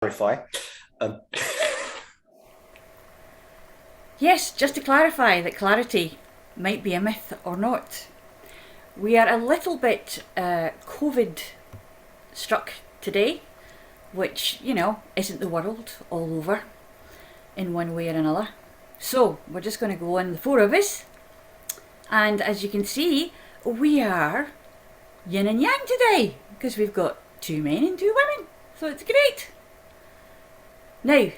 clarify. Um, Yes, just to clarify that clarity might be a myth or not. We are a little bit COVID struck today, which, isn't the world all over in one way or another. So, we're just going to go on, the four of us, and as you can see, we are yin and yang today, because we've got two men and two women, so it's great. Now,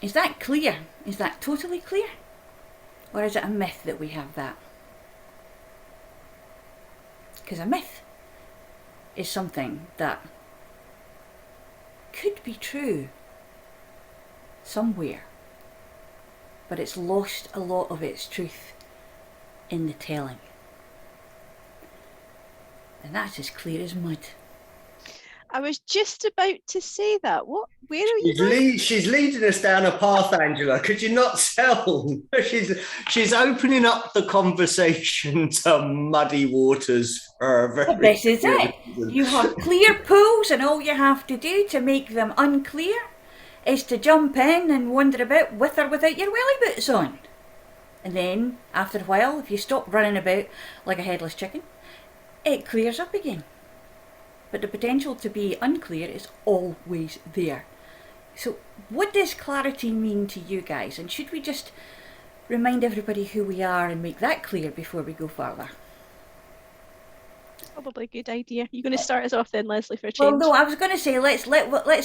is that clear? Is that totally clear? Or is it a myth that we have that? Because a myth is something that could be true somewhere, but it's lost a lot of its truth in the telling. And that's as clear as mud. I was just about to say that. What? Where are you going? she's leading us down a path, Angela. Could you not tell? She's opening up the conversation to muddy waters. But this is it. You have clear pools, and all you have to do to make them unclear is to jump in and wander about with or without your welly boots on. And then, after a while, if you stop running about like a headless chicken, it clears up again. But the potential to be unclear is always there. So what does clarity mean to you guys? And should we just remind everybody who we are and make that clear before we go further? Probably a good idea. You're going to start us off then, Leslie, for a change. Well, no, I was going to say let's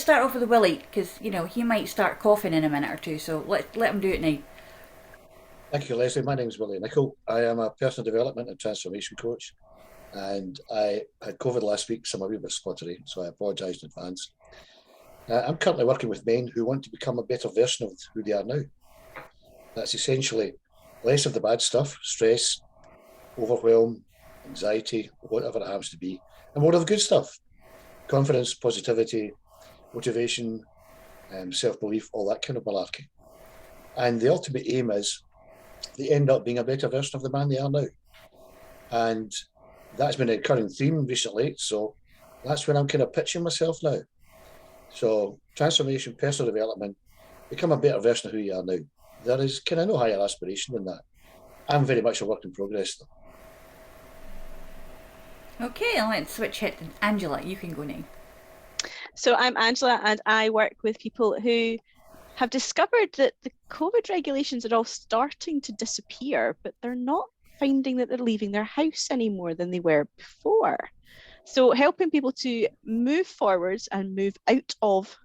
start off with Willie, because he might start coughing in a minute or two. So let him do it now. Thank you, Leslie. My name is Willie Nicol. I am a personal development and transformation coach, and I had COVID last week, so I'm a wee bit spluttery, so I apologise in advance. I'm currently working with men who want to become a better version of who they are now. That's essentially less of the bad stuff, stress, overwhelm, anxiety, whatever it happens to be, and more of the good stuff, confidence, positivity, motivation, self-belief, all that kind of malarkey. And the ultimate aim is they end up being a better version of the man they are now. And that's been a recurring theme recently, so that's when I'm kind of pitching myself now. So transformation, personal development, become a better version of who you are now. There is kind of no higher aspiration than that. I'm very much a work in progress though. Okay, let's switch it. Angela, you can go now. So I'm Angela, and I work with people who have discovered that the COVID regulations are all starting to disappear, but they're not finding that they're leaving their house any more than they were before. So helping people to move forwards and move out of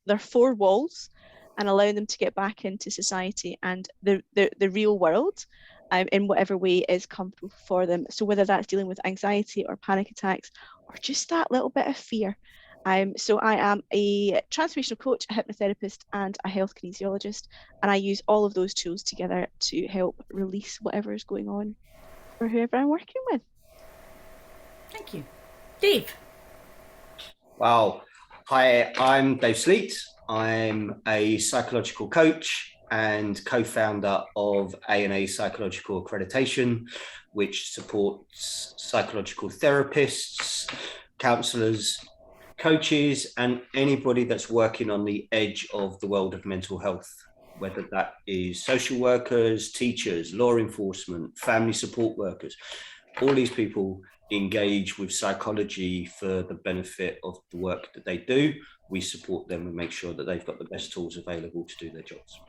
their four walls and allowing them to get back into society and the real world in whatever way is comfortable for them. So whether that's dealing with anxiety or panic attacks or just that little bit of fear. So I am a transformational coach, a hypnotherapist, and a health kinesiologist, and I use all of those tools together to help release whatever is going on for whoever I'm working with. Thank you. Dave. Wow. Hi, I'm Dave Sleet. I'm a psychological coach and co-founder of A.P.A Psychological Accreditation, which supports psychological therapists, counsellors, coaches, and anybody that's working on the edge of the world of mental health, whether that is social workers, teachers, law enforcement, family support workers. All these people engage with psychology for the benefit of the work that they do. We support them and make sure that they've got the best tools available to do their jobs.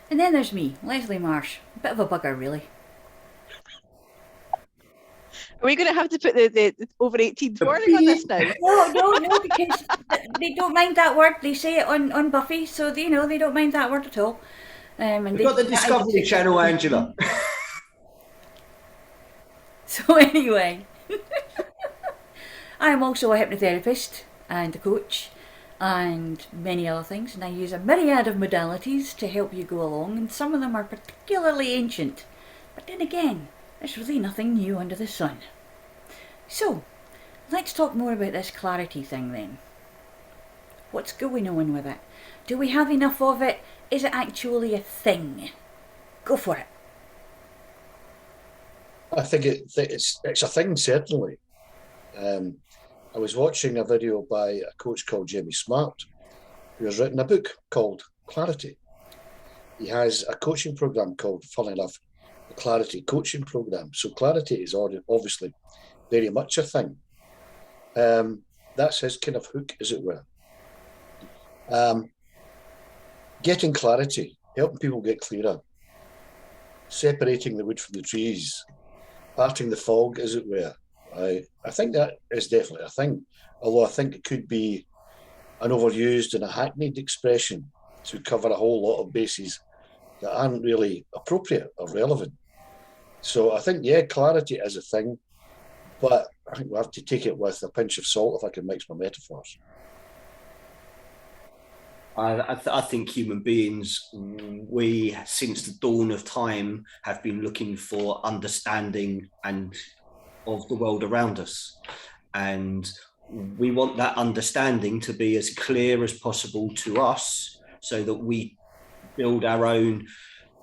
And then there's me, Leslie Marsh. A bit of a bugger, really. Are we going to have to put the over 18 warning on this now? No, because they don't mind that word. They say it on Buffy, so they don't mind that word at all. And We've got the Discovery Channel, Angela. So anyway, I am also a hypnotherapist and a coach and many other things, and I use a myriad of modalities to help you go along, and some of them are particularly ancient. But then again, there's really nothing new under the sun. So, let's talk more about this clarity thing then. What's going on with it? Do we have enough of it? Is it actually a thing? Go for it. I think it's a thing, certainly. I was watching a video by a coach called Jamie Smart, who has written a book called Clarity. He has a coaching program called, funnily enough, the Clarity Coaching Program. So clarity is obviously very much a thing. That's his kind of hook, as it were. Getting clarity, helping people get clearer, separating the wood from the trees, parting the fog, as it were. I think that is definitely a thing, although I think it could be an overused and a hackneyed expression to cover a whole lot of bases that aren't really appropriate or relevant. So I think, yeah, clarity is a thing, but I think we have to take it with a pinch of salt, if I can mix my metaphors. I think human beings, we, since the dawn of time, have been looking for understanding and of the world around us. And we want that understanding to be as clear as possible to us so that we build our own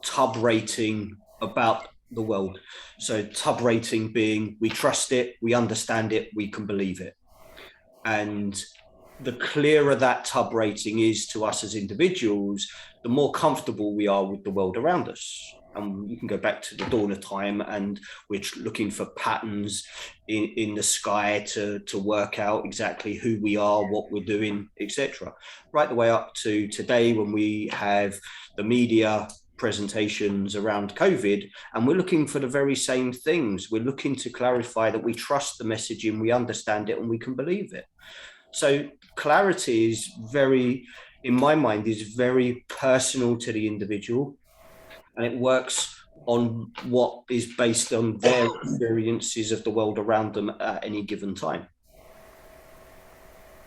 tub rating about the world. So tub rating being, we trust it, we understand it, we can believe it. And the clearer that tub rating is to us as individuals, the more comfortable we are with the world around us. And you can go back to the dawn of time, and we're looking for patterns in the sky to work out exactly who we are, what we're doing, etc. Right the way up to today, when we have the media presentations around COVID, and we're looking for the very same things. We're looking to clarify that we trust the messaging, we understand it, and we can believe it. So clarity is very, in my mind, is very personal to the individual, and it works on what is based on their experiences of the world around them at any given time.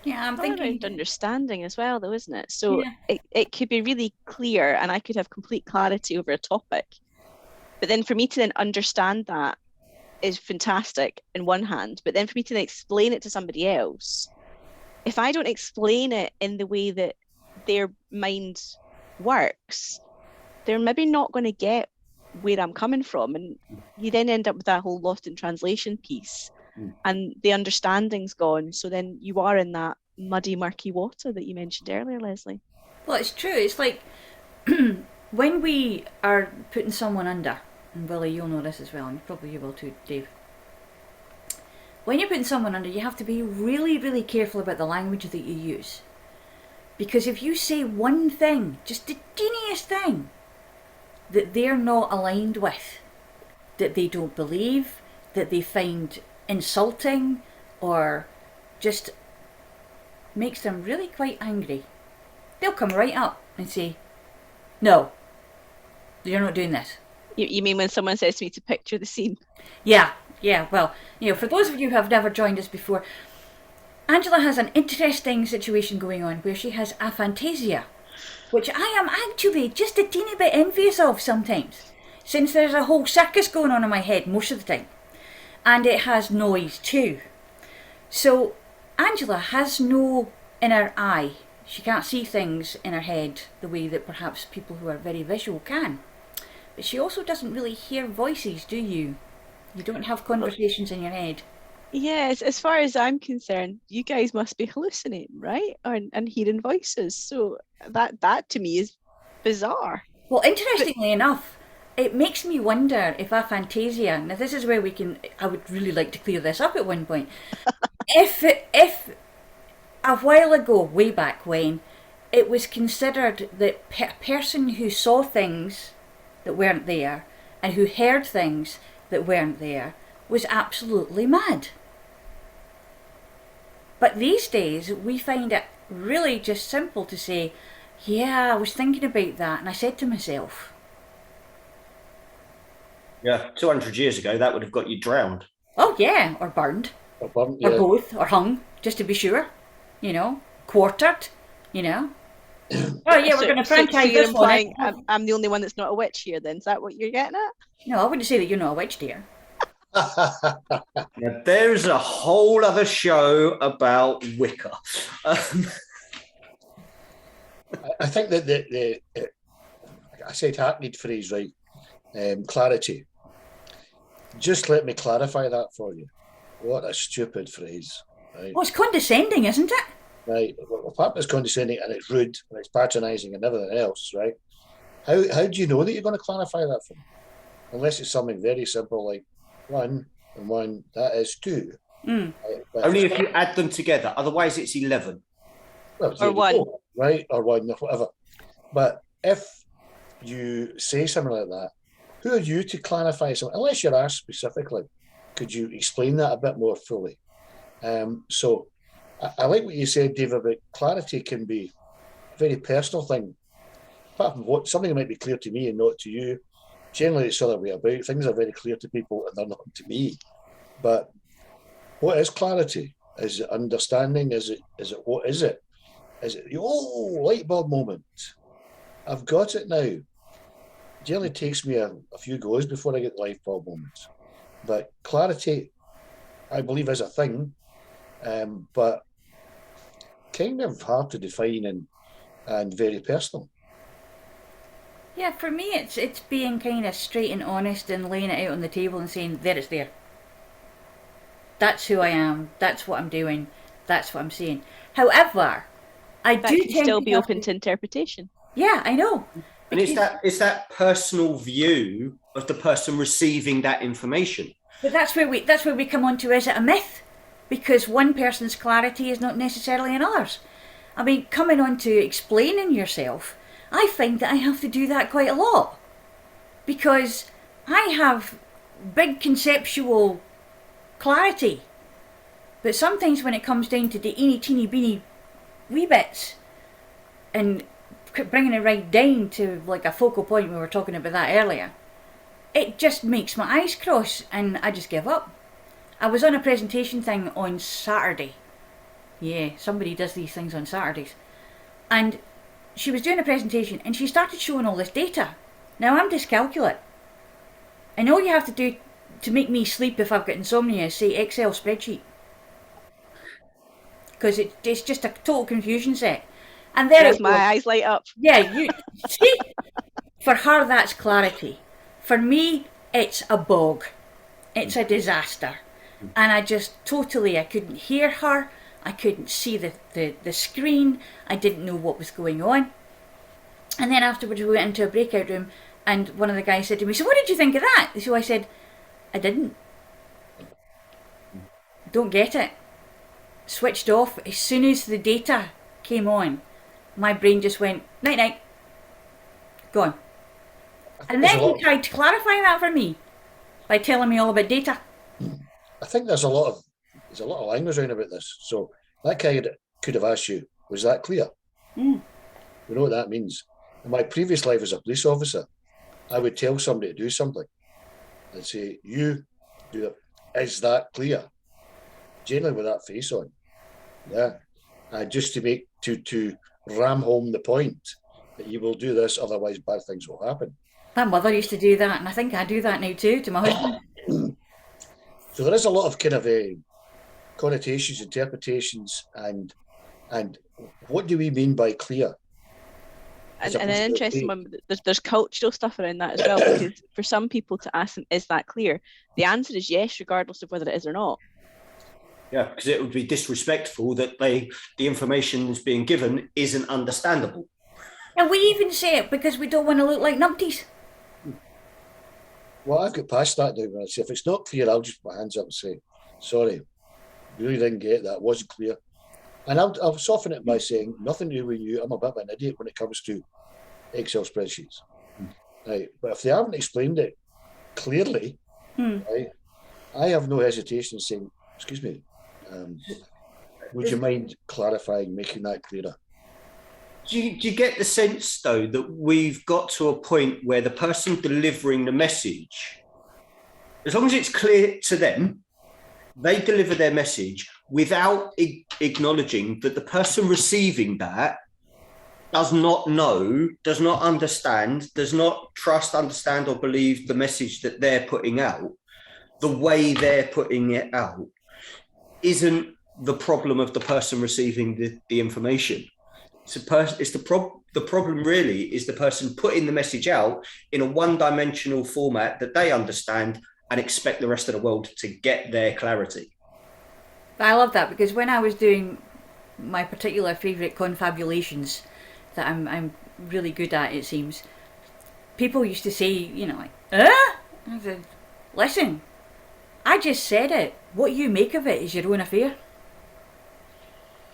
Yeah, I'm thinking around understanding as well, though, isn't it? So it could be really clear, and I could have complete clarity over a topic, but then for me to then understand that is fantastic in one hand, but then for me to then explain it to somebody else, if I don't explain it in the way that their mind works, they're maybe not going to get where I'm coming from. And you then end up with that whole lost in translation piece, and the understanding's gone. So then you are in that muddy, murky water that you mentioned earlier, Leslie. Well, it's true. It's like when we are putting someone under, and Willie, you'll know this as well, and probably you will too, Dave. When you're putting someone under, you have to be really, really careful about the language that you use. Because if you say one thing, just the teeniest thing, that they're not aligned with, that they don't believe, that they find insulting, or just makes them really quite angry, they'll come right up and say, no, you're not doing this. You mean when someone says to me to picture the scene? Yeah, well, for those of you who have never joined us before, Angela has an interesting situation going on where she has aphantasia, which I am actually just a teeny bit envious of sometimes, since there's a whole circus going on in my head most of the time, and it has noise too. So Angela has no inner eye. She can't see things in her head the way that perhaps people who are very visual can. But she also doesn't really hear voices, do you? You don't have conversations in your head. Yes, as far as I'm concerned, you guys must be hallucinating, right? And hearing voices. So that to me is bizarre. Well, interestingly enough, it makes me wonder if aphantasia, now this is where I would really like to clear this up at one point. if a while ago, way back when, it was considered that a person who saw things that weren't there and who heard things that weren't there was absolutely mad. But these days we find it really just simple to say, yeah, I was thinking about that and I said to myself. Yeah, 200 years ago that would have got you drowned. Oh yeah, or burned. Or burnt, yeah. Or both, or hung, just to be sure. Quartered, Oh yeah, we're going to franchise you're this one. implying I'm the only one that's not a witch here then? Is that what you're getting at? No, I wouldn't say that you're not a witch, dear. Now, there's a whole other show about Wicca. I think that I said hackneyed phrase, right? Clarity. Just let me clarify that for you. What a stupid phrase. right? Oh, it's condescending, isn't it? Right. Well, apart from it's condescending and it's rude and it's patronising and everything else, right? How do you know that you're going to clarify that for them? Unless it's something very simple like 1 and 1, that is 2. Mm. Right? But Only if you add them together. Otherwise, it's 11. well, Or 1. Go, right? Or 1 or whatever. But if you say something like that, who are you to clarify something? Unless you're asked specifically, could you explain that a bit more fully? So I like what you said, Dave, about clarity can be a very personal thing. Apart from what something might be clear to me and not to you, generally it's the other way about. Things are very clear to people and they're not to me. But what is clarity? Is it understanding? Is it what is it? Is it light bulb moment? I've got it now. Generally takes me a few goes before I get the light bulb moments. But clarity, I believe, is a thing, but kind of hard to define and very personal. Yeah, for me, it's being kind of straight and honest and laying it out on the table and saying, there it's there. That's who I am. That's what I'm doing. That's what I'm saying. However, I That do can tend still to be have open to interpretation. Yeah, I know. And it's that personal view of the person receiving that information. But that's where we come on to, is it a myth? Because one person's clarity is not necessarily another's. I mean, coming on to explaining yourself, I find that I have to do that quite a lot. Because I have big conceptual clarity. But sometimes when it comes down to the eeny teeny beeny wee bits and bringing it right down to like a focal point, we were talking about that earlier, it just makes my eyes cross and I just give up. I was on a presentation thing on Saturday. Yeah, somebody does these things on Saturdays. And she was doing a presentation and she started showing all this data. Now I'm dyscalculate. And all you have to do to make me sleep if I've got insomnia is say Excel spreadsheet. Because it's just a total confusion set. And there Yes, my eyes light up. Yeah, you see, for her that's clarity. For me, it's a bog. It's a disaster. And I couldn't hear her. I couldn't see the screen. I didn't know what was going on. And then afterwards we went into a breakout room and one of the guys said to me, so what did you think of that? So I said, I didn't. Don't get it. Switched off. As soon as the data came on, my brain just went, night night. Gone. And then he tried to clarify that for me by telling me all about data. I think there's a lot of language around about this. So that guy could have asked you, was that clear? Mm. You know what that means? In my previous life as a police officer, I would tell somebody to do something and say, you do it. Is that clear? Generally with that face on. Yeah. Just to ram home the point that you will do this, otherwise bad things will happen. My mother used to do that, and I think I do that now too to my husband. So there is a lot of kind of connotations, interpretations, and what do we mean by clear? And an interesting one, there's cultural stuff around that as well, because for some people to ask them, is that clear? The answer is yes, regardless of whether it is or not. Yeah, because it would be disrespectful that the information that's being given isn't understandable. And we even say it because we don't want to look like numpties. Well, I've got past that now. When I say if it's not clear, I'll just put my hands up and say, sorry, really didn't get that, wasn't clear. And I'll soften it by saying, nothing to do with you, I'm a bit of an idiot when it comes to Excel spreadsheets. Right. But if they haven't explained it clearly, right, I have no hesitation in saying, excuse me, would you mind clarifying, making that clearer? Do you get the sense, though, that we've got to a point where the person delivering the message, as long as it's clear to them, they deliver their message without acknowledging that the person receiving that does not know, does not understand, does not trust, understand, or believe the message that they're putting out, the way they're putting it out, isn't the problem of the person receiving the information. The problem really is the person putting the message out in a one-dimensional format that they understand and expect the rest of the world to get their clarity. I love that, because when I was doing my particular favourite confabulations that I'm really good at, it seems, people used to say, you know, like, I said, listen, I just said it. What you make of it is your own affair.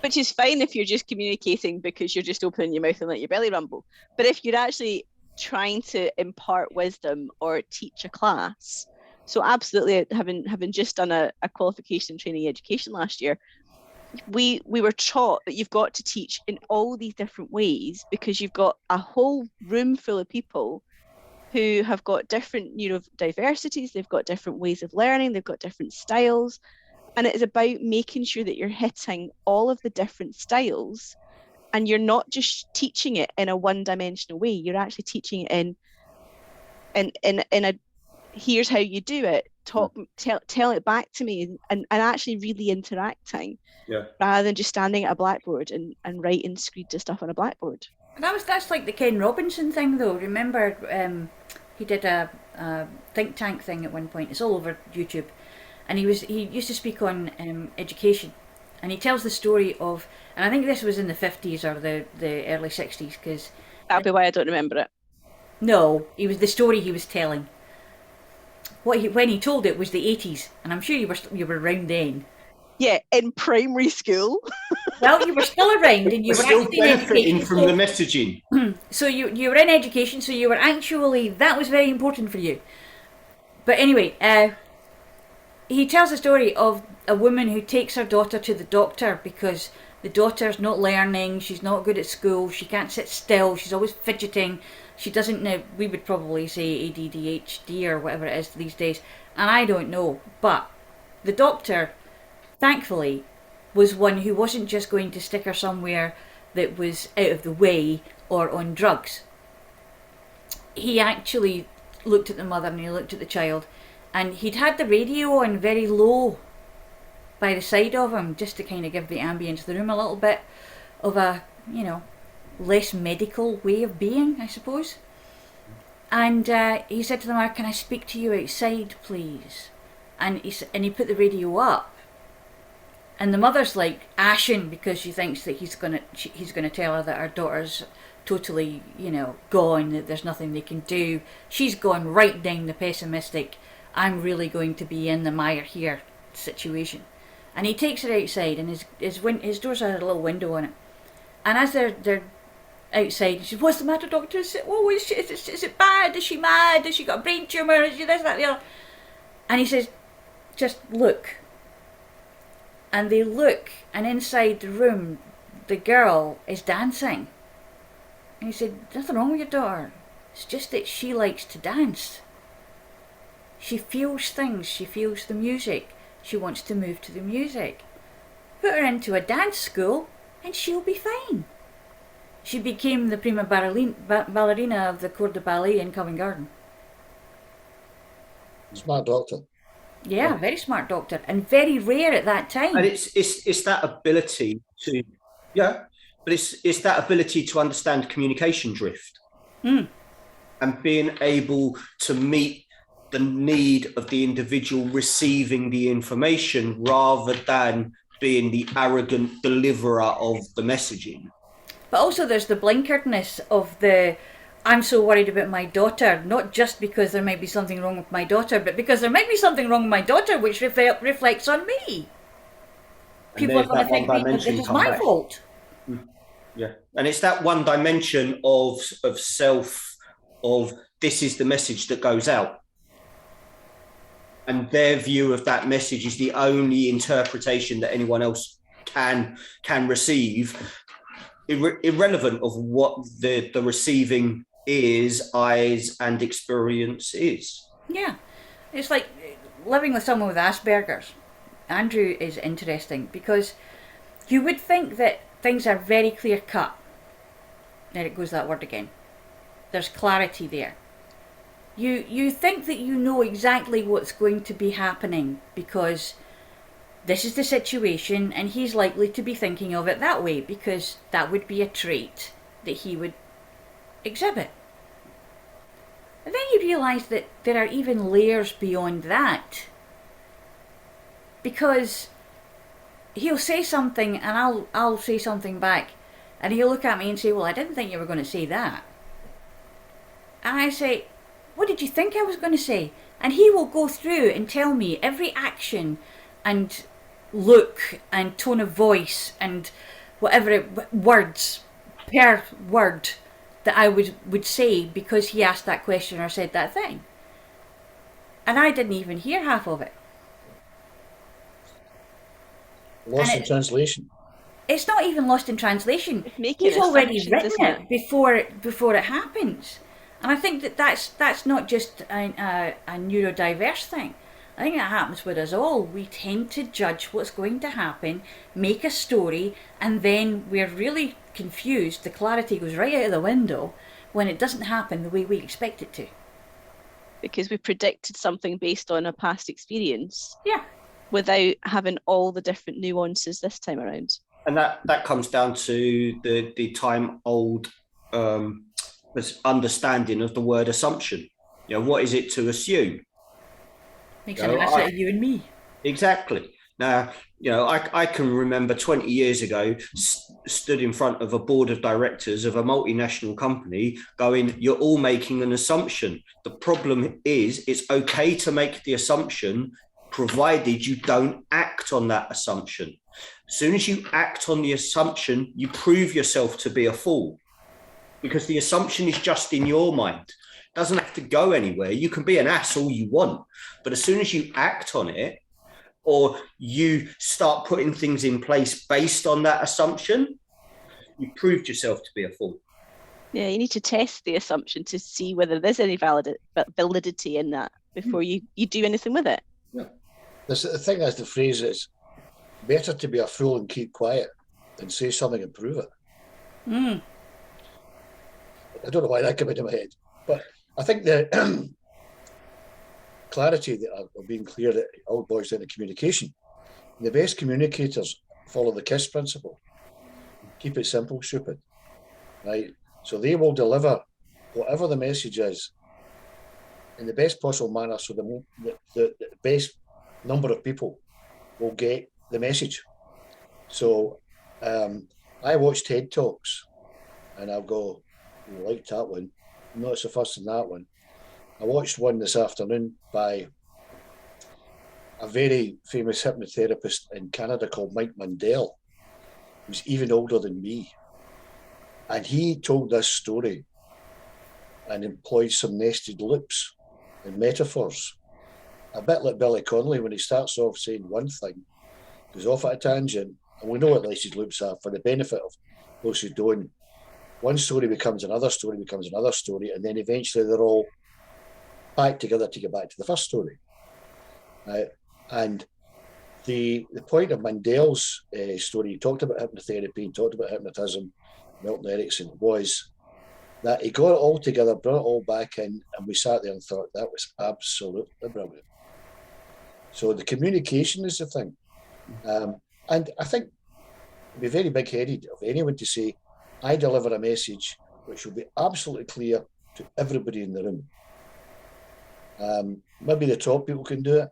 Which is fine if you're just communicating because you're just opening your mouth and let your belly rumble. But if you're actually trying to impart wisdom or teach a class, so absolutely, having just done a qualification training education last year, we were taught that you've got to teach in all these different ways because you've got a whole room full of people who have got different neurodiversities, they've got different ways of learning, they've got different styles. And it is about making sure that you're hitting all of the different styles, and you're not just teaching it in a one-dimensional way. You're actually teaching it in a here's how you do it. Tell it back to me, and actually really interacting, rather than just standing at a blackboard and writing screeds of stuff on a blackboard. That's like the Ken Robinson thing, though. Remember, he did a think tank thing at one point. It's all over YouTube. And he used to speak on education, and he tells the story of, and I think this was in the 50s or the early 60s, because that'll be why I don't remember it. No, it was the story he was telling. When he told it was the 80s, and I'm sure you were around then. Yeah, in primary school. Well, you were still around, and you were still actually benefiting from the messaging. So you were in education, so you were actually, that was very important for you. But anyway, he tells a story of a woman who takes her daughter to the doctor because the daughter's not learning, she's not good at school, she can't sit still, she's always fidgeting, she doesn't know, we would probably say ADHD or whatever it is these days, and I don't know, but the doctor, thankfully, was one who wasn't just going to stick her somewhere that was out of the way or on drugs. He actually looked at the mother and he looked at the child, and he'd had the radio on very low by the side of him, just to kind of give the ambience of the room a little bit of a, less medical way of being, I suppose. And he said to the mother, "Can I speak to you outside, please?" And he put the radio up. And the mother's like ashen because she thinks that he's gonna tell her that her daughter's totally, gone, that there's nothing they can do. She's gone right down the pessimistic, I'm really going to be in the mire here situation. And he takes her outside, and his doors had a little window on it. And as they're outside, she says, "What's the matter, doctor? Is it bad? Is she mad? Has she got a brain tumour? Is she this, that, the other?" And he says, "Just look." And they look, and inside the room, the girl is dancing. And he said, "Nothing wrong with your daughter. It's just that she likes to dance. She feels things, she feels the music. She wants to move to the music. Put her into a dance school and she'll be fine." She became the prima ballerina of the Corps de Ballet in Covent Garden. Smart doctor. Yeah, very smart doctor, and very rare at that time. And it's that ability to, but it's that ability to understand communication drift, and being able to meet the need of the individual receiving the information rather than being the arrogant deliverer of the messaging. But also there's the blinkeredness of the, I'm so worried about my daughter, not just because there might be something wrong with my daughter, but because there might be something wrong with my daughter which reflects on me. People are going to think that this is my fault. Yeah, and it's that one dimension of self, of this is the message that goes out. And their view of that message is the only interpretation that anyone else can receive, irrelevant of what the receiving eyes and experience is. Yeah, it's like living with someone with Asperger's. Andrew is interesting because you would think that things are very clear cut. There it goes, that word again. There's clarity there. You think that you know exactly what's going to be happening because this is the situation and he's likely to be thinking of it that way because that would be a trait that he would exhibit. And then you realise that there are even layers beyond that. Because he'll say something and I'll say something back, and he'll look at me and say, "Well, I didn't think you were going to say that." And I say, "What did you think I was going to say?" And he will go through and tell me every action and look and tone of voice and words per word that I would say because he asked that question or said that thing. And I didn't even hear half of it. Lost in translation. It's not even lost in translation. Making He's already assumptions, written isn't it before it happens. And I think that's not just a neurodiverse thing. I think that happens with us all. We tend to judge what's going to happen, make a story, and then we're really confused. The clarity goes right out of the window when it doesn't happen the way we expect it to. Because we predicted something based on a past experience. Yeah. Without having all the different nuances this time around. And that comes down to the time-old understanding of the word assumption. You know, what is it to assume? Makes an ass out of you and me. Exactly. Now, you know, I can remember 20 years ago, stood in front of a board of directors of a multinational company going, "You're all making an assumption. The problem is it's okay to make the assumption provided you don't act on that assumption. As soon as you act on the assumption, you prove yourself to be a fool because the assumption is just in your mind. It doesn't have to go anywhere. You can be an ass all you want, but as soon as you act on it or you start putting things in place based on that assumption, you proved yourself to be a fool." Yeah, you need to test the assumption to see whether there's any validity in that before you do anything with it. Yeah. The thing is, the phrase is, better to be a fool and keep quiet than say something and prove it. Mm. I don't know why that came into my head, but I think the clarity of being clear that it all boils down to communication. The best communicators follow the KISS principle. Keep it simple, stupid. Right? So they will deliver whatever the message is in the best possible manner so the best number of people will get the message. So I watch TED Talks and I'll go, "I like that one. Not so fussed on that one." I watched one this afternoon by a very famous hypnotherapist in Canada called Mike Mandel, who's even older than me. And he told this story and employed some nested loops and metaphors. A bit like Billy Connolly, when he starts off saying one thing, goes off at a tangent, and we know what nested loops are for the benefit of those who don't. One story becomes another story, and then eventually they're all back together to get back to the first story. And the point of Mandel's story, he talked about hypnotherapy, he talked about hypnotism, Milton Erickson, was that he got it all together, brought it all back in, and we sat there and thought that was absolutely brilliant. So the communication is the thing. And I think it'd be very big-headed of anyone to say, "I deliver a message which will be absolutely clear to everybody in the room." Maybe the top people can do it,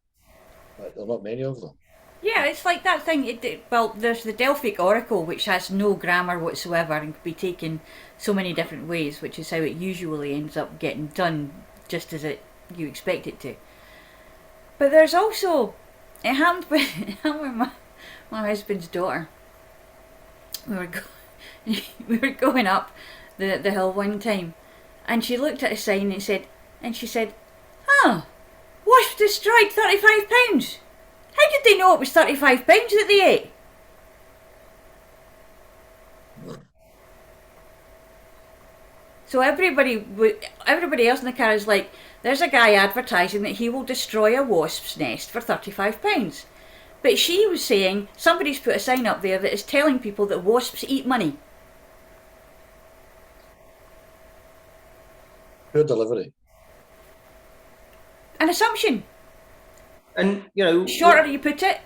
but there are not many of them. Yeah, it's like that thing. Well, there's the Delphic Oracle, which has no grammar whatsoever and can be taken so many different ways, which is how it usually ends up getting done, just as you expect it to. But there's also, it happened with my husband's daughter. We were going up the hill one time, and she looked at a sign and she said, "Oh, wasp destroyed £35. How did they know it was £35 that they ate?" So everybody else in the car is like, "There's a guy advertising that he will destroy a wasp's nest for £35. But she was saying somebody's put a sign up there that is telling people that wasps eat money. Poor delivery. An assumption. And, you know, The shorter you put it,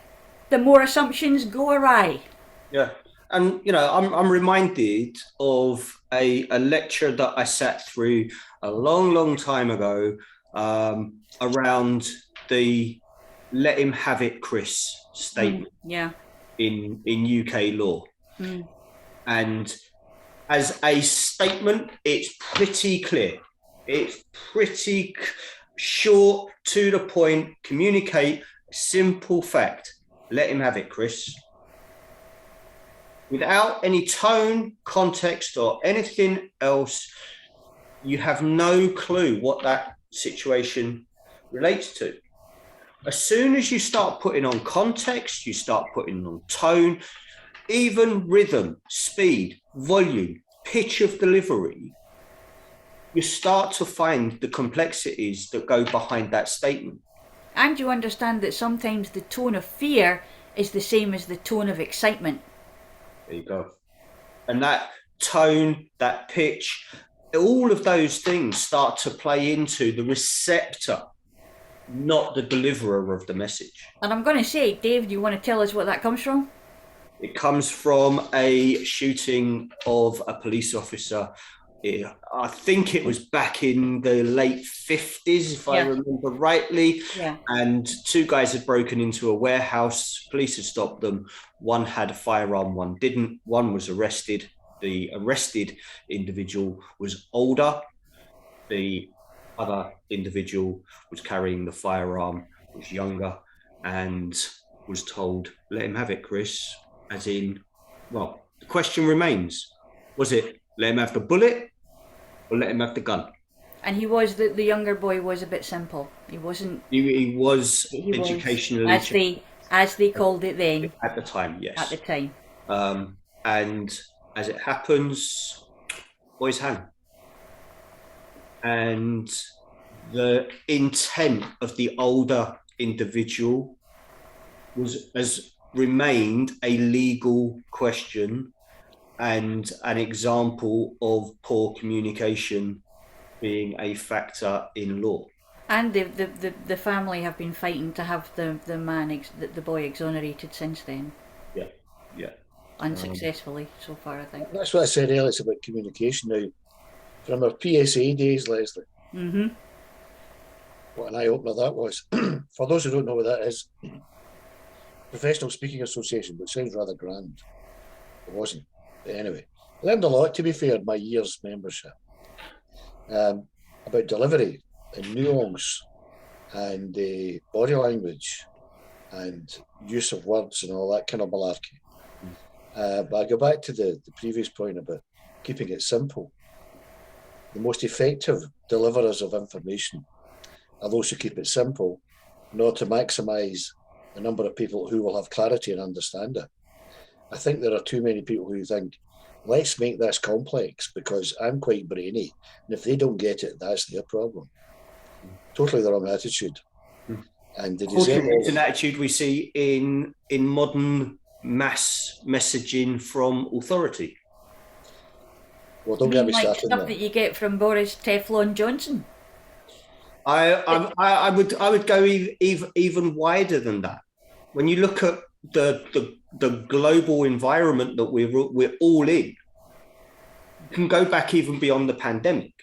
the more assumptions go awry. yeah. And, you know, I'm reminded of a lecture that I sat through a long time ago around the "let him have it, Chris" statement. Yeah. in UK law. And as a statement, it's pretty clear. It's pretty short, to the point, communicate, simple fact. Let him have it, Chris. Without any tone, context, or anything else, you have no clue what that situation relates to. As soon as you start putting on context, you start putting on tone, even rhythm, speed, volume, pitch of delivery, you start to find the complexities that go behind that statement. And you understand that sometimes the tone of fear is the same as the tone of excitement. There you go. And that tone, that pitch, all of those things start to play into the receptor, not the deliverer of the message. And I'm going to say, Dave, do you want to tell us what that comes from? It comes from a shooting of a police officer. I think it was back in the late 50s, if I remember rightly. Yeah. And two guys had broken into a warehouse. Police had stopped them. One had a firearm, one didn't. One was arrested. The arrested individual was older. The other individual was carrying the firearm, was younger, and was told, let him have it, Chris. As in, well, the question remains, was it let him have the bullet or let him have the gun? And he was, the younger boy was a bit simple. He wasn't... He was educationally... As they called it then. At the time, yes. At the time. And as it happens, boys hang. And the intent of the older individual has remained a legal question and an example of poor communication being a factor in law. And the family have been fighting to have the boy exonerated since then. Yeah. Unsuccessfully so far, I think. That's what I said earlier, it's about communication now. From our PSA days, Leslie. Mm-hmm. What an eye-opener that was. For those who don't know what that is, Professional Speaking Association, which sounds rather grand. It wasn't. But anyway, I learned a lot, to be fair, in my year's membership. About delivery and nuance and body language and use of words and all that kind of malarkey. But I go back to the previous point about keeping it simple. The most effective deliverers of information are those who keep it simple in order to maximise the number of people who will have clarity and understand it. I think there are too many people who think, let's make this complex because I'm quite brainy, and if they don't get it, that's their problem. Totally the wrong attitude. And it's an attitude we see in modern mass messaging from authority. Well, don't get me started. Stuff that you get from Boris Teflon Johnson. I would go even wider than that. When you look at the global environment that we're all in, you can go back even beyond the pandemic.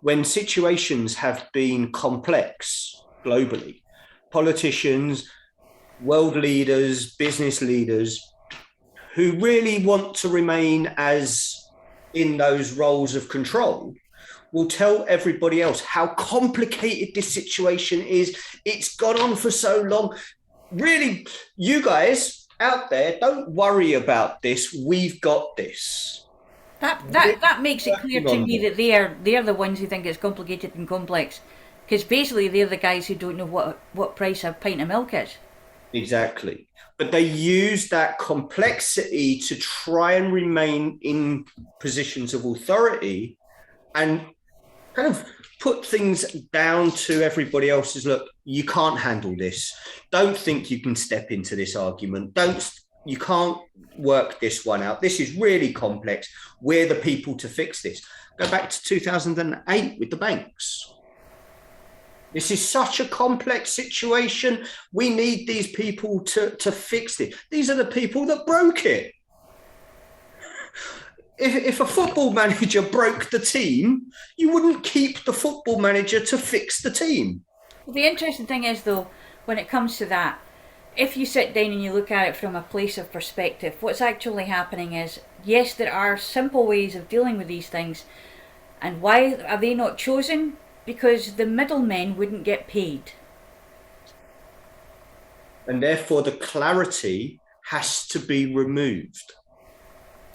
When situations have been complex globally, politicians, world leaders, business leaders who really want to remain as in those roles of control will tell everybody else how complicated this situation is. It's gone on for so long. Really, you guys out there, don't worry about this. We've got this. That makes it clear to me that they're the ones who think it's complicated and complex, because basically they're the guys who don't know what price a pint of milk is. Exactly. But they use that complexity to try and remain in positions of authority and kind of put things down to everybody else's, look, you can't handle this. Don't think you can step into this argument. You can't work this one out. This is really complex. We're the people to fix this. Go back to 2008 with the banks. This is such a complex situation. We need these people to fix it. These are the people that broke it. If a football manager broke the team, you wouldn't keep the football manager to fix the team. Well, the interesting thing is, though, when it comes to that, if you sit down and you look at it from a place of perspective, what's actually happening is, yes, there are simple ways of dealing with these things. And why are they not chosen? Because the middlemen wouldn't get paid. And therefore the clarity has to be removed.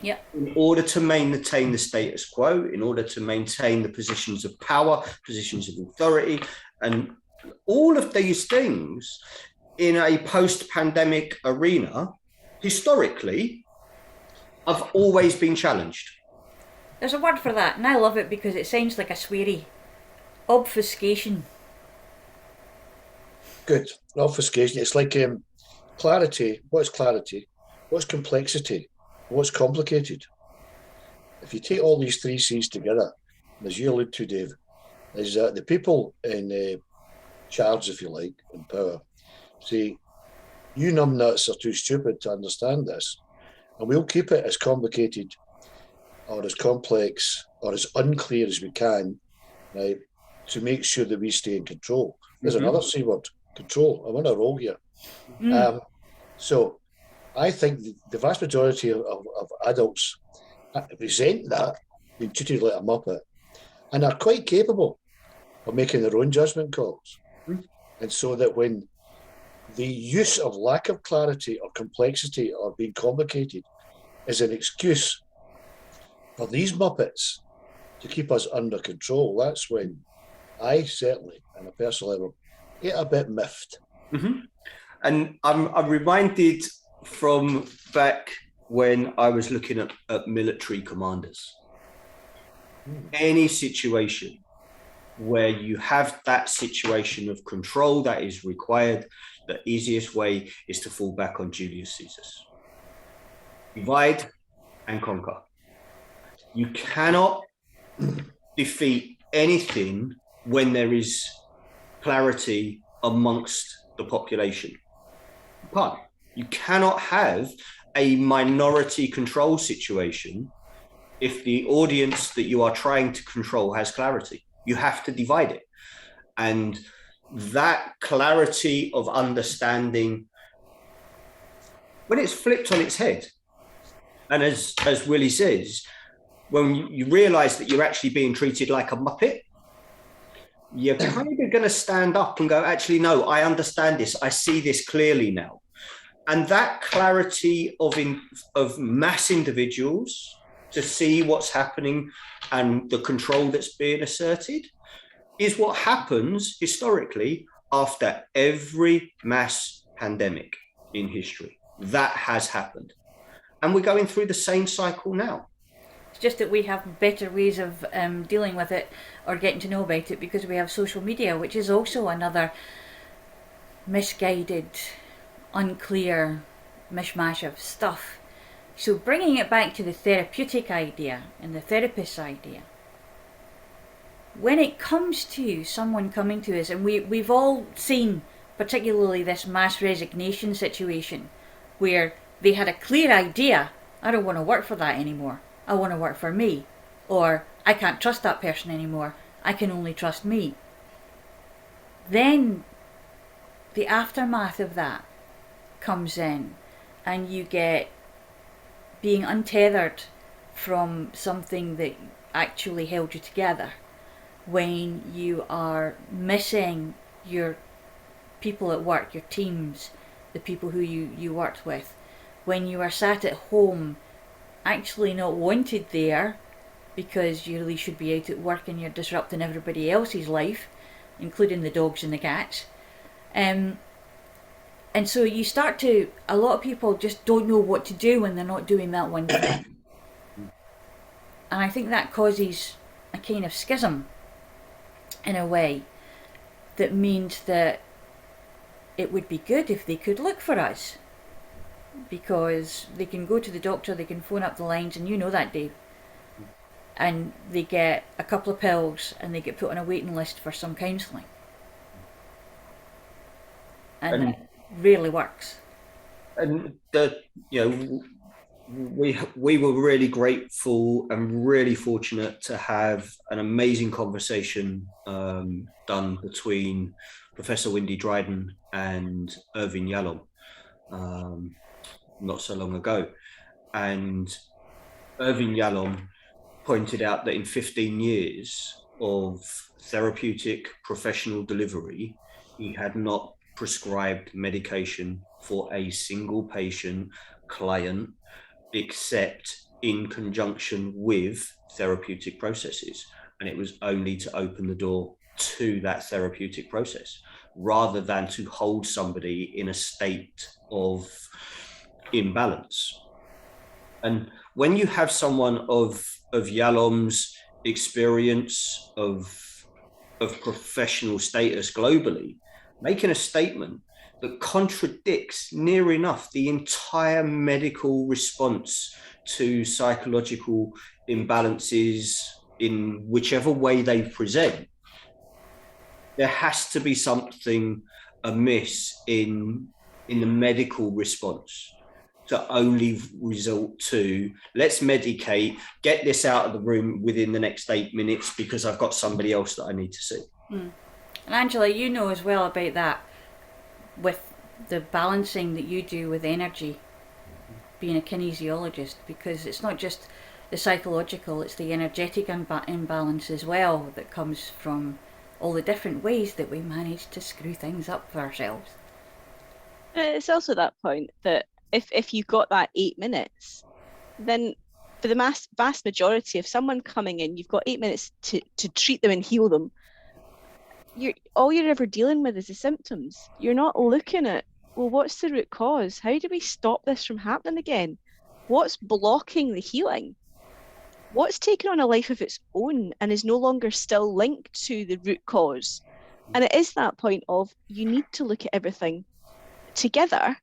Yep. In order to maintain the status quo, in order to maintain the positions of power, positions of authority, and all of these things in a post-pandemic arena, historically, have always been challenged. There's a word for that, and I love it because it sounds like a sweary. Obfuscation. Good. Obfuscation. It's like clarity. What's clarity? What's complexity? What's complicated? If you take all these three C's together, as you allude to, Dave, is that the people in charge, if you like, in power, say, you numbnuts are too stupid to understand this, and we'll keep it as complicated or as complex or as unclear as we can, right, to make sure that we stay in control. There's another C word, control. I'm on a roll here. So I think the vast majority of adults resent that, being treated like a muppet, and are quite capable of making their own judgment calls. And so that when the use of lack of clarity or complexity or being complicated is an excuse for these muppets to keep us under control, that's when I certainly, on a personal level, get a bit miffed. And I'm reminded from back when I was looking at military commanders. Any situation where you have that situation of control that is required, the easiest way is to fall back on Julius Caesar. Divide and conquer. You cannot defeat anything when there is clarity amongst the population. You can't. You cannot have a minority control situation if the audience that you are trying to control has clarity. You have to divide it. And that clarity of understanding, when it's flipped on its head, and as Willie says, when you realize that you're actually being treated like a muppet, you're kind of going to stand up and go, actually, no, I understand this. I see this clearly now. And that clarity of mass individuals to see what's happening and the control that's being asserted is what happens historically after every mass pandemic in history. That has happened. And we're going through the same cycle now. It's just that we have better ways of dealing with it or getting to know about it because we have social media, which is also another misguided, unclear mishmash of stuff. So bringing it back to the therapeutic idea and the therapist's idea, when it comes to someone coming to us, and we've all seen particularly this mass resignation situation where they had a clear idea, I don't want to work for that anymore, I want to work for me, or I can't trust that person anymore, I can only trust me. Then the aftermath of that comes in and you get being untethered from something that actually held you together, when you are missing your people at work, your teams, the people who you worked with, when you are sat at home actually not wanted there because you really should be out at work and you're disrupting everybody else's life, including the dogs and the cats. And so you start to, a lot of people just don't know what to do when they're not doing that one thing. And I think that causes a kind of schism in a way that means that it would be good if they could look for us, because they can go to the doctor, they can phone up the lines, and you know that, Dave, and they get a couple of pills and they get put on a waiting list for some counselling, and it really works. And we were really grateful and really fortunate to have an amazing conversation done between Professor Wendy Dryden and Irving Yalom. not so long ago. And Irving Yalom pointed out that in 15 years of therapeutic professional delivery, he had not prescribed medication for a single patient client except in conjunction with therapeutic processes. And it was only to open the door to that therapeutic process rather than to hold somebody in a state of imbalance. And when you have someone of Yalom's experience of professional status globally making a statement that contradicts near enough the entire medical response to psychological imbalances in whichever way they present, there has to be something amiss in the medical response to only resort to let's medicate, get this out of the room within the next 8 minutes because I've got somebody else that I need to see. And Angela, you know as well about that with the balancing that you do with energy, being a kinesiologist, because it's not just the psychological, it's the energetic imbalance as well that comes from all the different ways that we manage to screw things up for ourselves. It's also that point that if you've got that 8 minutes, then for the vast majority of someone coming in, you've got 8 minutes to treat them and heal them. All you're ever dealing with is the symptoms. You're not looking at, well, what's the root cause? How do we stop this from happening again? What's blocking the healing? What's taken on a life of its own and is no longer still linked to the root cause? And it is that point of you need to look at everything together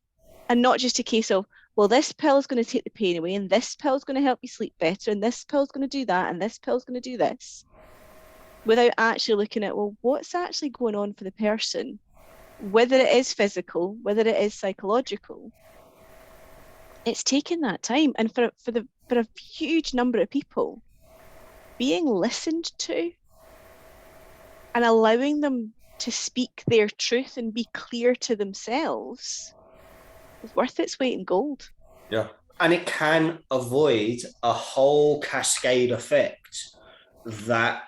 and not just a case of, well, this pill is going to take the pain away and this pill is going to help you sleep better and this pill is going to do that and this pill is going to do this, without actually looking at, well, what's actually going on for the person, whether it is physical, whether it is psychological. It's taken that time, and for a huge number of people, being listened to and allowing them to speak their truth and be clear to themselves is worth its weight in gold. Yeah. And it can avoid a whole cascade effect that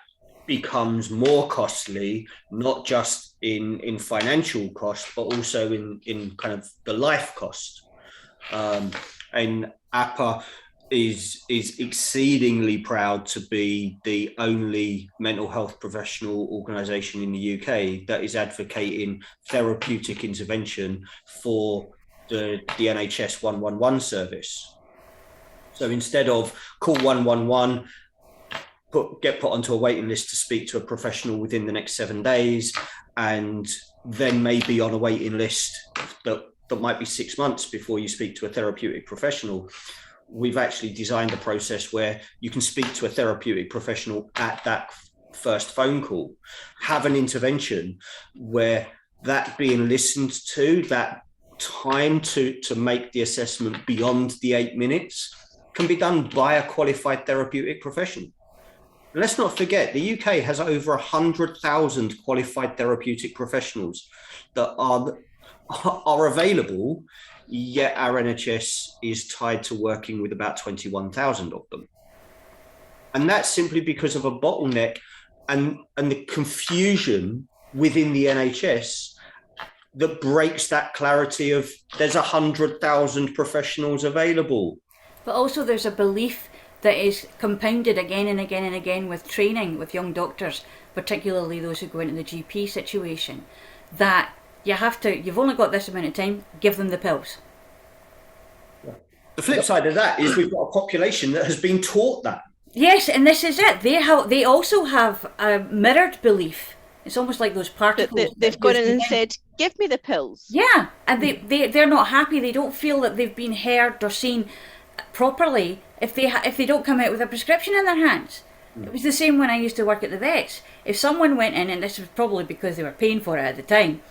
becomes more costly, not just in financial cost, but also in kind of the life cost. And A.P.A is exceedingly proud to be the only mental health professional organisation in the UK that is advocating therapeutic intervention for the NHS 111 service. So instead of call 111, get put onto a waiting list to speak to a professional within the next 7 days, and then maybe on a waiting list that might be 6 months before you speak to a therapeutic professional, we've actually designed a process where you can speak to a therapeutic professional at that first phone call, have an intervention where that being listened to, that time to make the assessment beyond the 8 minutes can be done by a qualified therapeutic professional. And let's not forget, the UK has over 100,000 qualified therapeutic professionals that are available, yet our NHS is tied to working with about 21,000 of them. And that's simply because of a bottleneck and the confusion within the NHS that breaks that clarity of there's 100,000 professionals available. But also there's a belief that is compounded again and again and again with training with young doctors, particularly those who go into the GP situation, that you've only got this amount of time, give them the pills. The flip side of that is we've got a population that has been taught that. Yes, and this is it. They also have a mirrored belief. It's almost like those particles. They've gone in and said, give me the pills. Yeah, and they're not happy. They don't feel that they've been heard or seen properly if they don't come out with a prescription in their hands. It was the same when I used to work at the vets. If someone went in, and this was probably because they were paying for it at the time,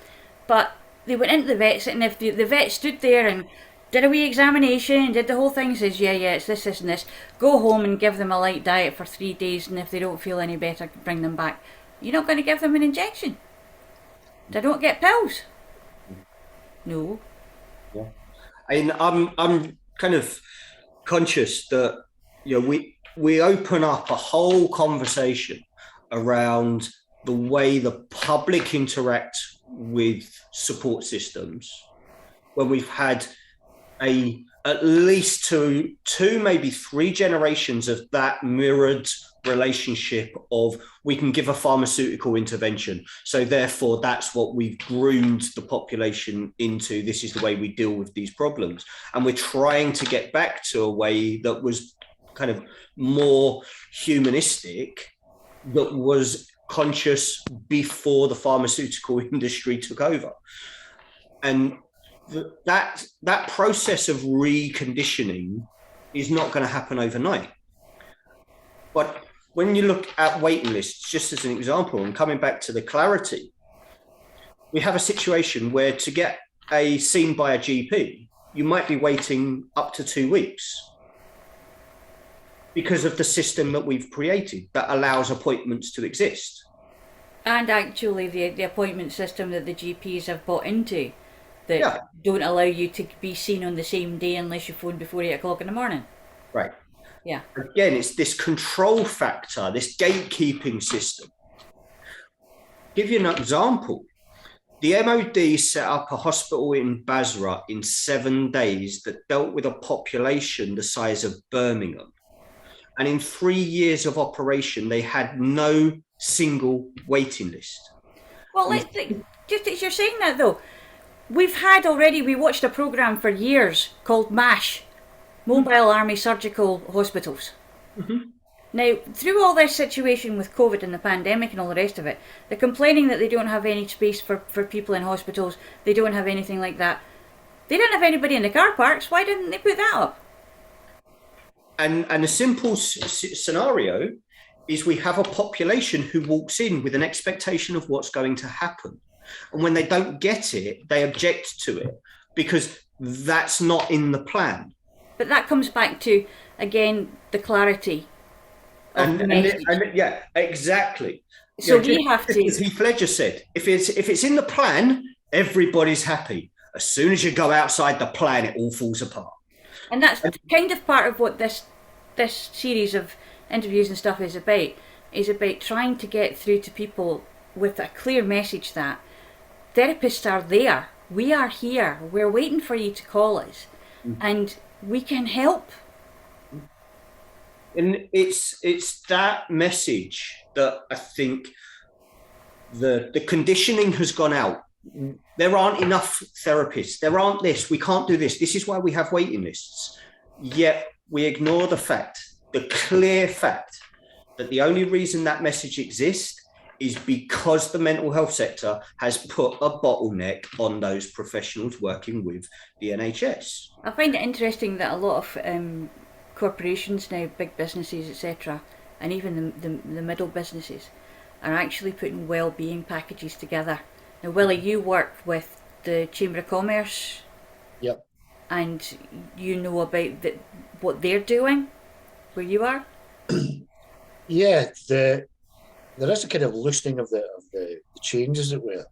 but they went into the vets, and if the vet stood there and did a wee examination and did the whole thing, says, yeah, it's this, and this, go home and give them a light diet for 3 days, and if they don't feel any better, bring them back. You're not going to give them an injection. They don't get pills. No. Yeah. And I'm kind of conscious that we open up a whole conversation around the way the public interact with support systems when we've had at least two, maybe three generations of that mirrored relationship of we can give a pharmaceutical intervention. So therefore, that's what we've groomed the population into. This is the way we deal with these problems. And we're trying to get back to a way that was kind of more humanistic, that was conscious before the pharmaceutical industry took over. And that process of reconditioning is not going to happen overnight. But when you look at waiting lists, just as an example, and coming back to the clarity, we have a situation where to get seen by a GP, you might be waiting up to 2 weeks because of the system that we've created that allows appointments to exist. And actually the appointment system that the GPs have bought into that don't allow you to be seen on the same day unless you phone before 8 o'clock in the morning. Right. Yeah. Again, it's this control factor, this gatekeeping system. Give you an example. The MOD set up a hospital in Basra in 7 days that dealt with a population the size of Birmingham. And in 3 years of operation, they had no single waiting list. Well, just as you're saying that though, we watched a programme for years called Marsh, Mobile Army Surgical Hospitals. Mm-hmm. Now, through all this situation with COVID and the pandemic and all the rest of it, they're complaining that they don't have any space for people in hospitals, they don't have anything like that. They don't have anybody in the car parks, why didn't they put that up? And a simple scenario is we have a population who walks in with an expectation of what's going to happen. And when they don't get it, they object to it because that's not in the plan. But that comes back to, again, the clarity of the message. Yeah, exactly. So we have to... As Heath Ledger said, if it's in the plan, everybody's happy. As soon as you go outside the plan, it all falls apart. And that's kind of part of what this series of interviews and stuff is about trying to get through to people with a clear message that therapists are there, we are here, we're waiting for you to call us, and we can help. And it's that message that I think the conditioning has gone out. There aren't enough therapists. There aren't this. We can't do this. This is why we have waiting lists. Yet we ignore the clear fact that the only reason that message exists is because the mental health sector has put a bottleneck on those professionals working with the NHS. I find it interesting that a lot of corporations now, big businesses, etc., and even the middle businesses, are actually putting well-being packages together. Now, Willie, you work with the Chamber of Commerce. Yep. And you know about what they're doing where you are? Yeah, there is a kind of loosening of the changes that were,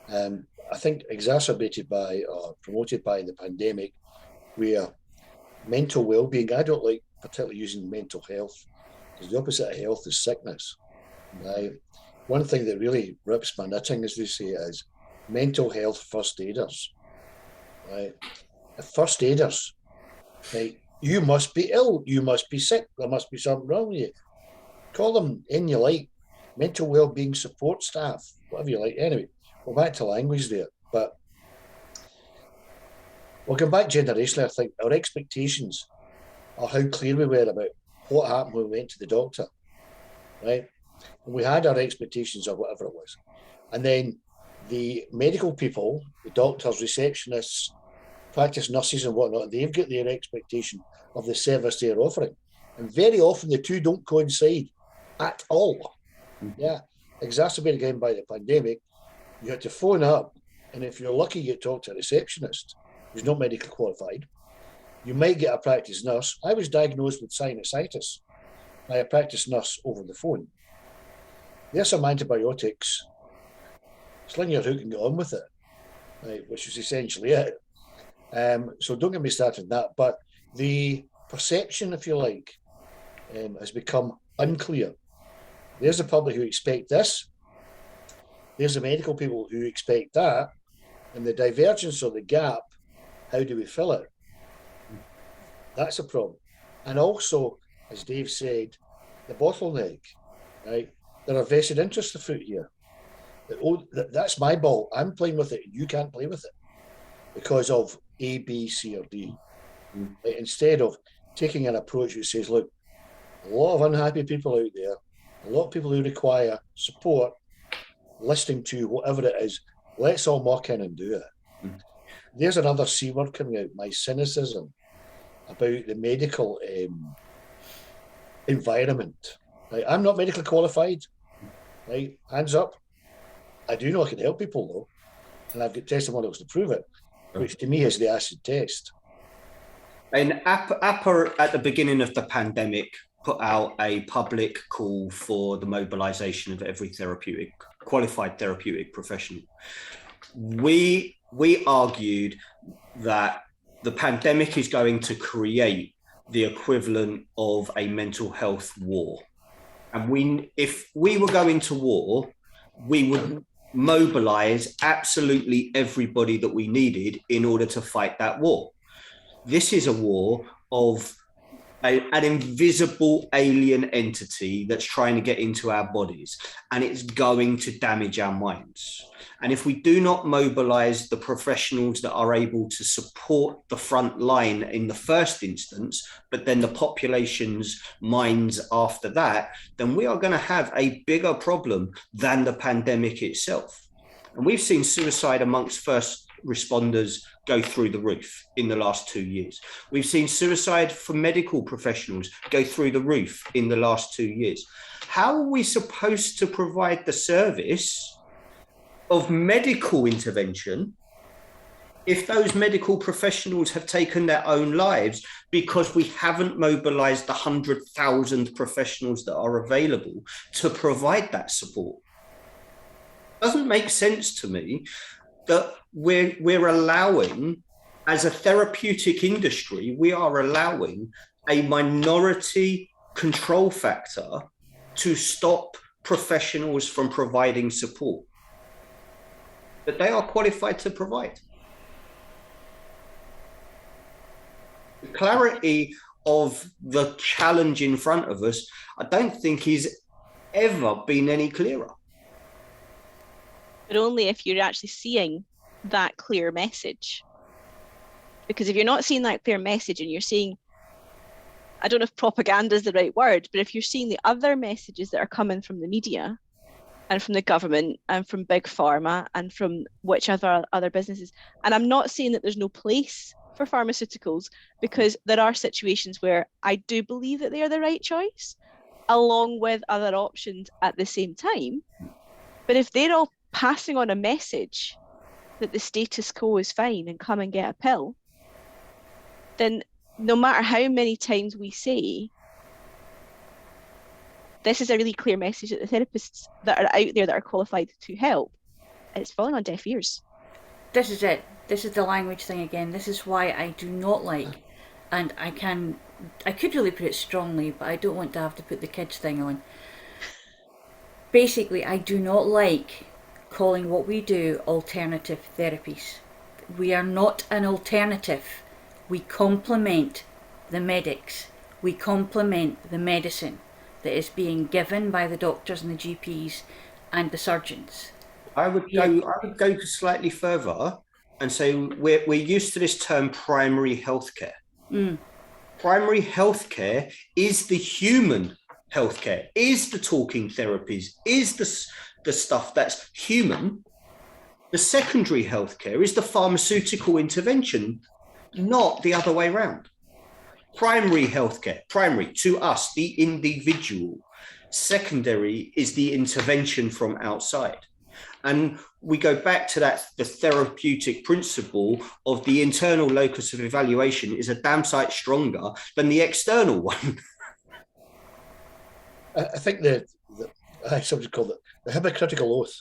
I think, exacerbated by or promoted by the pandemic, where mental well-being, I don't like particularly using mental health, because the opposite of health is sickness. Right? One thing that really rips my knitting, as they say, is mental health first aiders. Right? The first aiders, right? You must be ill, you must be sick, there must be something wrong with you. Call them in you like, mental well-being support staff, whatever you like. Anyway, we're back to language there. But we'll come back generationally. I think our expectations are how clear we were about what happened when we went to the doctor, right? And we had our expectations of whatever it was. And then the medical people, the doctors, receptionists, practice nurses and whatnot, they've got their expectation of the service they're offering. And very often the two don't coincide at all. Yeah, exacerbated again by the pandemic. You had to phone up, and if you're lucky, you talk to a receptionist who's not medically qualified. You might get a practice nurse. I was diagnosed with sinusitis by a practice nurse over the phone. There's some antibiotics. Sling your hook and get on with it, right? Which is essentially it. So don't get me started on that. But the perception, if you like, has become unclear. There's the public who expect this. There's the medical people who expect that. And the divergence or the gap, how do we fill it? That's a problem. And also, as Dave said, the bottleneck, right? There are vested interests afoot here. That's my ball. I'm playing with it. You can't play with it because of A, B, C, or D. Right? Instead of taking an approach which says, look, a lot of unhappy people out there, a lot of people who require support, listening to whatever it is, let's all muck in and do it. There's another C word coming out, my cynicism about the medical environment. Right? I'm not medically qualified, right? Hands up. I do know I can help people though, and I've got testimonials to prove it, which to me is the acid test. And A.P.A at the beginning of the pandemic put out a public call for the mobilization of every qualified therapeutic professional. We argued that the pandemic is going to create the equivalent of a mental health war. And if we were going to war, we would mobilize absolutely everybody that we needed in order to fight that war. This is a war of an invisible alien entity that's trying to get into our bodies, and it's going to damage our minds. And if we do not mobilize the professionals that are able to support the front line in the first instance, but then the population's minds after that, then we are going to have a bigger problem than the pandemic itself. And we've seen suicide amongst first responders go through the roof in the last 2 years. We've seen suicide for medical professionals go through the roof in the last 2 years. How are we supposed to provide the service of medical intervention if those medical professionals have taken their own lives because we haven't mobilized the 100,000 professionals that are available to provide that support? It doesn't make sense to me that we're allowing, as a therapeutic industry, we are allowing a minority control factor to stop professionals from providing support that they are qualified to provide. The clarity of the challenge in front of us, I don't think is ever been any clearer. But only if you're actually seeing that clear message. Because if you're not seeing that clear message and you're seeing, I don't know if propaganda is the right word, but if you're seeing the other messages that are coming from the media and from the government and from big pharma and from whichever other businesses, and I'm not saying that there's no place for pharmaceuticals, because there are situations where I do believe that they are the right choice, along with other options at the same time. But if they're all passing on a message that the status quo is fine and come and get a pill, then no matter how many times we say, this is a really clear message that the therapists that are out there that are qualified to help, it's falling on deaf ears. This is it. This is the language thing again. This is why I do not like, and I could really put it strongly, but I don't want to have to put the kids thing on. Basically, I do not like calling what we do alternative therapies. We are not an alternative. We complement the medics. We complement the medicine that is being given by the doctors and the GPs and the surgeons. I would go slightly further and say we're used to this term primary healthcare. Primary healthcare is the human healthcare, is the talking therapies, is the stuff that's human. The secondary healthcare is the pharmaceutical intervention, not the other way around. Primary healthcare, primary to us, the individual. Secondary is the intervention from outside. And we go back to the therapeutic principle of the internal locus of evaluation is a damn sight stronger than the external one. I think somebody called it the hypocritical oath.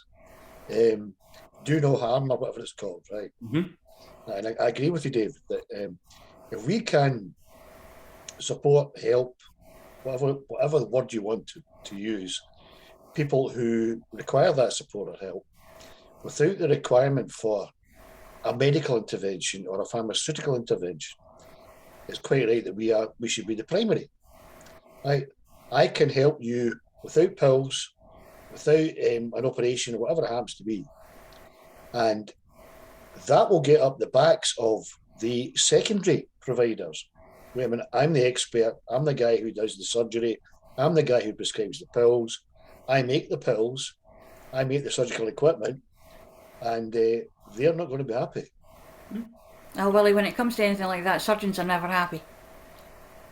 Do no harm, or whatever it's called, right? And I agree with you, Dave, that if we can support, help, whatever word you want to use, people who require that support or help, without the requirement for a medical intervention or a pharmaceutical intervention, it's quite right that we should be the primary. I can help you without pills, without an operation or whatever it happens to be. And that will get up the backs of the secondary providers. Wait a minute, I'm the expert. I'm the guy who does the surgery. I'm the guy who prescribes the pills. I make the pills. I make the surgical equipment. And they're not going to be happy. Oh, Willie, when it comes to anything like that, surgeons are never happy.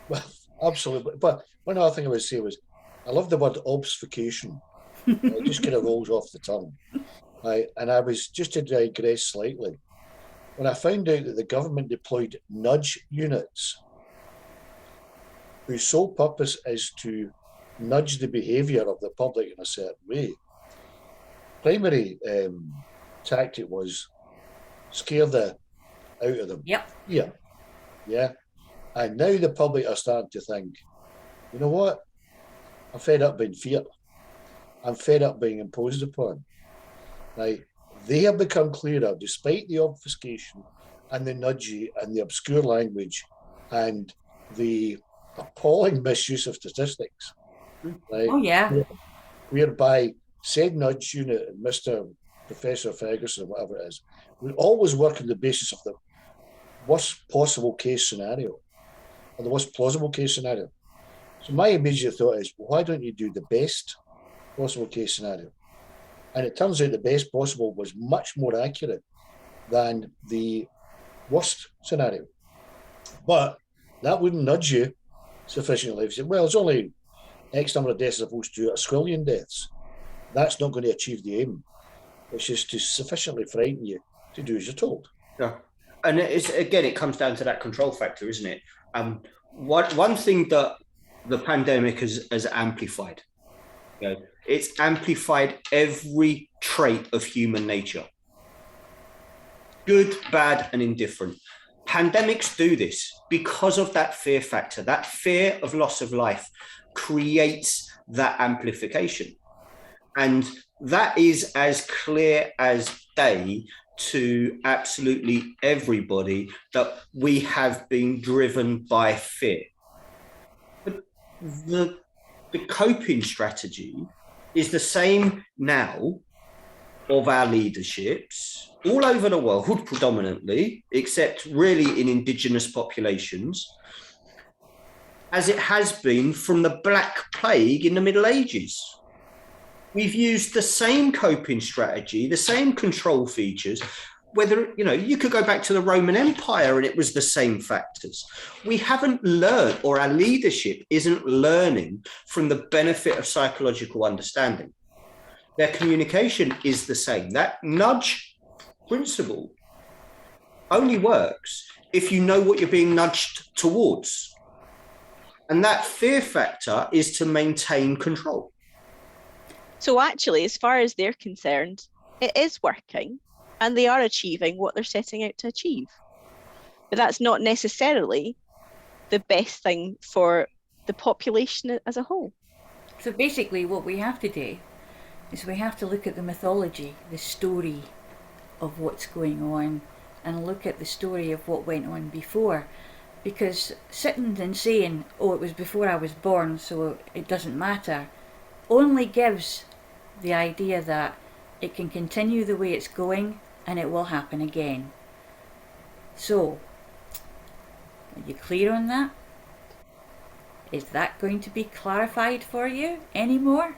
Well, absolutely. But one other thing I would say was, I love the word obfuscation. It just kind of rolls off the tongue. And I was, just to digress slightly, when I found out that the government deployed nudge units whose sole purpose is to nudge the behaviour of the public in a certain way, primary tactic was scare the out of them. Yep. Yeah. And now the public are starting to think, you know what? I'm fed up being feared. I'm fed up being imposed upon. Right? They have become clearer, despite the obfuscation and the nudgy and the obscure language and the appalling misuse of statistics. Right? Oh, yeah. Whereby said nudge unit and Mr. Professor Ferguson, or whatever it is, we always work on the basis of the worst possible case scenario, or the worst plausible case scenario. So my immediate thought is, well, why don't you do the best possible case scenario? And it turns out the best possible was much more accurate than the worst scenario. But that wouldn't nudge you sufficiently. If you say, well, it's only X number of deaths as opposed to a squillion deaths. That's not going to achieve the aim. It's just to sufficiently frighten you to do as you're told. Yeah. And it comes down to that control factor, isn't it? One thing that the pandemic has amplified, it's amplified every trait of human nature. Good, bad, and indifferent. Pandemics do this because of that fear factor. That fear of loss of life creates that amplification. And that is as clear as day to absolutely everybody that we have been driven by fear. But the coping strategy is the same now of our leaderships all over the world, predominantly, except really in indigenous populations, as it has been from the Black Plague in the Middle Ages. We've used the same coping strategy, the same control features, whether, you could go back to the Roman Empire and it was the same factors. We haven't learned, or our leadership isn't learning from the benefit of psychological understanding. Their communication is the same. That nudge principle only works if you know what you're being nudged towards. And that fear factor is to maintain control. So actually, as far as they're concerned, it is working and they are achieving what they're setting out to achieve. But that's not necessarily the best thing for the population as a whole. So basically what we have to do is we have to look at the mythology, the story of what's going on, and look at the story of what went on before. Because sitting and saying, oh, it was before I was born, so it doesn't matter, only gives the idea that it can continue the way it's going and it will happen again. So, are you clear on that? Is that going to be clarified for you anymore?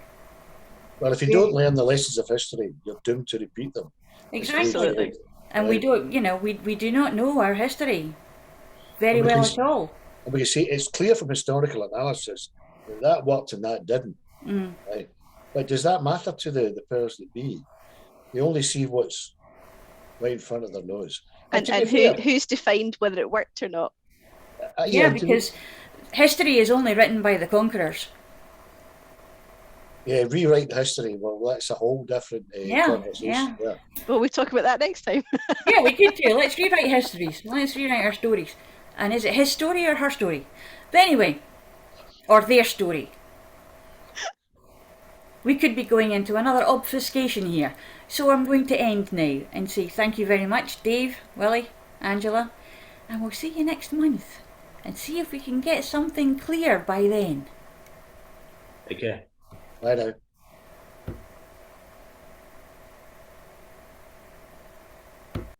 Well, if you don't learn the lessons of history, you're doomed to repeat them. Exactly. And we don't, we do not know our history very well at all. But you see, it's clear from historical analysis that worked and that didn't. Right? But does that matter to the powers that be? They only see what's right in front of their nose. And who's defined whether it worked or not? Because history is only written by the conquerors. Yeah, rewrite history. Well, that's a whole different conversation. Yeah. Well, we talk about that next time. Yeah, we could do. Let's rewrite histories. Let's rewrite our stories. And is it his story or her story? But anyway, or their story. We could be going into another obfuscation here. So I'm going to end now and say thank you very much, Dave, Willie, Angela, and we'll see you next month and see if we can get something clear by then. Take care. Bye now.